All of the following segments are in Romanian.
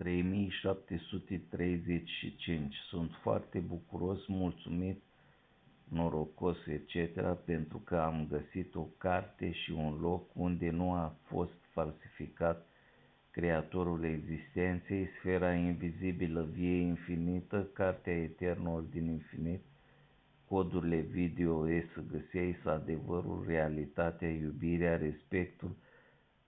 3735. Sunt foarte bucuros, mulțumit, norocos, etc. pentru că am găsit o carte și un loc unde nu a fost falsificat Creatorul existenței, sfera invizibilă vie infinită, cartea eternă din infinit, codurile video SGSEIS, adevărul, realitatea, iubirea, respectul,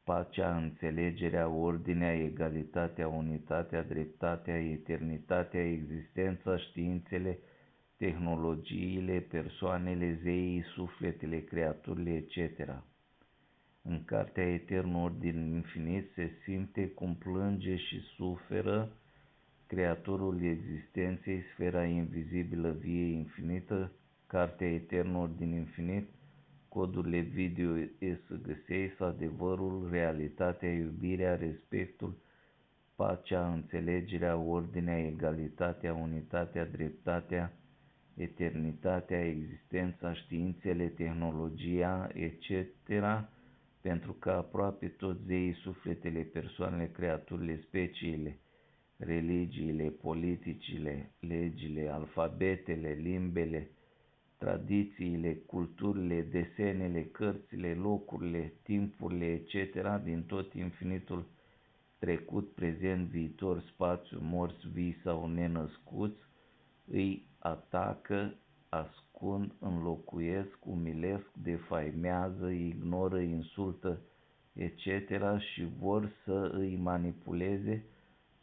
pacea, înțelegerea, ordinea, egalitatea, unitatea, dreptatea, eternitatea, existența, științele, tehnologiile, persoanele, zeii, sufletele, creaturile, etc. În cartea eternă din infinit se simte cum plânge și suferă Creatorul existenței, sfera invizibilă vie infinită, cartea eternă din infinit, codurile video SGSEIS, adevărul, realitatea, iubirea, respectul, pacea, înțelegerea, ordinea, egalitatea, unitatea, dreptatea, eternitatea, existența, științele, tehnologia, etc., pentru că aproape toți zeii, sufletele, persoanele, creaturile, speciile, religiile, politicile, legile, alfabetele, limbele, tradițiile, culturile, desenele, cărțile, locurile, timpurile, etc., din tot infinitul trecut, prezent, viitor, spațiu, morți, vii sau nenăscuți, îi atacă, ascund, înlocuiesc, umilesc, defaimează, ignoră, insultă, etc. și vor să îi manipuleze,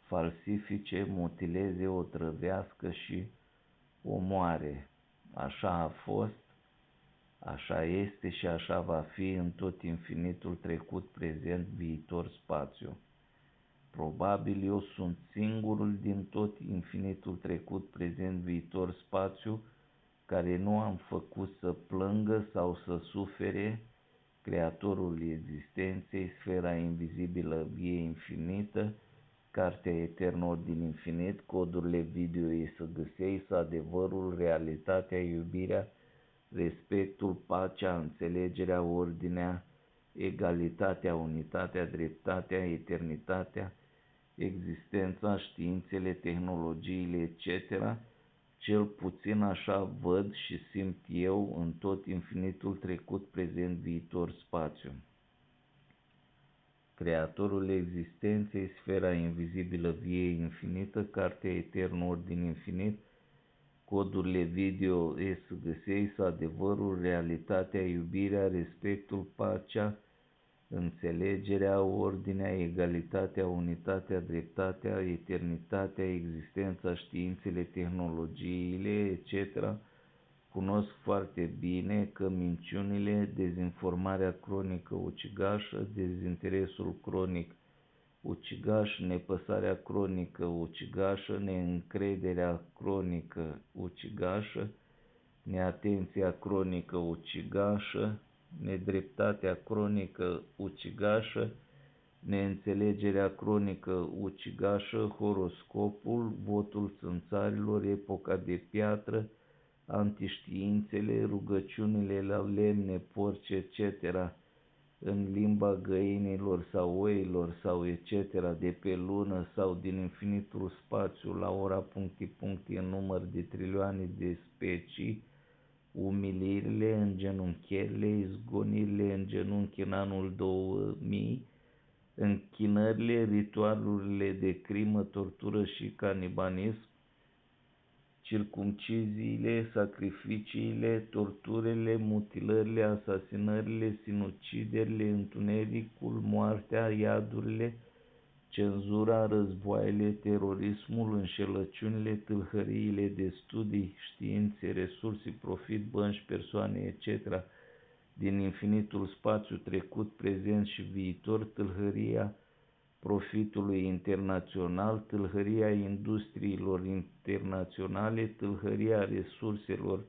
falsifice, mutileze, otrăvească și omoare. Așa a fost, așa este și așa va fi în tot infinitul trecut, prezent, viitor, spațiu. Probabil eu sunt singurul din tot infinitul trecut, prezent, viitor, spațiu, care nu am făcut să plângă sau să sufere Creatorul existenței, sfera invizibilă vie infinită, cartea eternă din infinit, codurile video SGSEIS, adevărul, realitatea, iubirea, respectul, pacea, înțelegerea, ordinea, egalitatea, unitatea, dreptatea, eternitatea, existența, științele, tehnologiile, etc., cel puțin așa văd și simt eu în tot infinitul trecut, prezent, viitor, spațiu. Creatorul existenței, sfera invizibilă vie infinită, cartea eternă din infinit, codurile video SGSEIS, adevărul, realitatea, iubirea, respectul, pacea, înțelegerea, ordinea, egalitatea, unitatea, dreptatea, eternitatea, existența, științele, tehnologiile, etc., cunosc foarte bine că minciunile, dezinformarea cronică ucigașă, dezinteresul cronic ucigaș, nepăsarea cronică ucigașă, neîncrederea cronică ucigașă, neatenția cronică ucigașă, nedreptatea cronică ucigașă, neînțelegerea cronică ucigașă, horoscopul, votul țânțarilor, epoca de piatră, antiștiințele, rugăciunile la lemne, porci, etc., în limba găinilor sau oilor sau etc., de pe lună sau din infinitul spațiu la ora puncti, în număr de trilioane de specii, umilirile, îngenunchierile, izgonirile în genunchi în anul 2000, închinările, ritualurile de crimă, tortură și canibalism, circumciziile, sacrificiile, torturile, mutilările, asasinările, sinuciderile, întunericul, moartea, iadurile, cenzura, războaiele, terorismul, înșelăciunile, tâlhăriile de studii, științe, resurse, profit, bănci, persoane, etc., din infinitul spațiu trecut, prezent și viitor, tâlhăria profitului internațional, tâlhăria industriilor internaționale, tâlhăria resurselor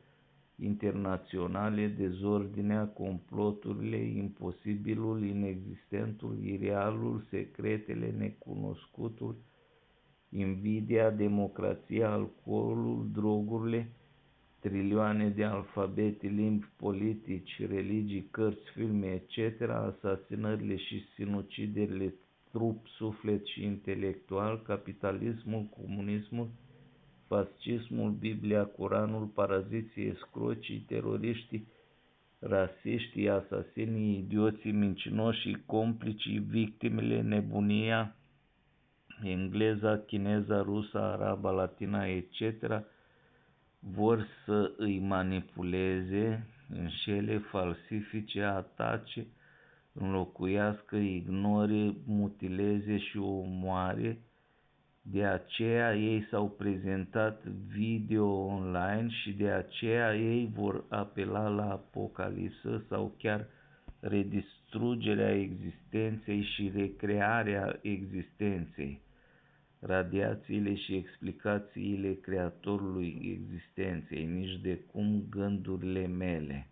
internaționale, dezordinea, comploturile, imposibilul, inexistentul, irealul, secretele, necunoscutul, invidia, democrația, alcoolul, drogurile, trilioane de alfabete, limbi, politici, religii, cărți, filme, etc., asasinările și sinuciderile trup, suflet și intelectual, capitalismul, comunismul, fascismul, Biblia, Coranul, paraziții, escrocii, teroriștii, rasiștii, asasinii, idioții, mincinoșii, complicii, victimele, nebunia, engleza, chineza, rusa, araba, latina, etc., vor să îi manipuleze, înșele, falsifice, atace, înlocuiască, ignore, mutileze și omoare. De aceea ei s-au prezentat video online și de aceea ei vor apela la apocalipsă sau chiar redistrugerea existenței și recrearea existenței, radiațiile și explicațiile creatorului existenței, nici de cum gândurile mele.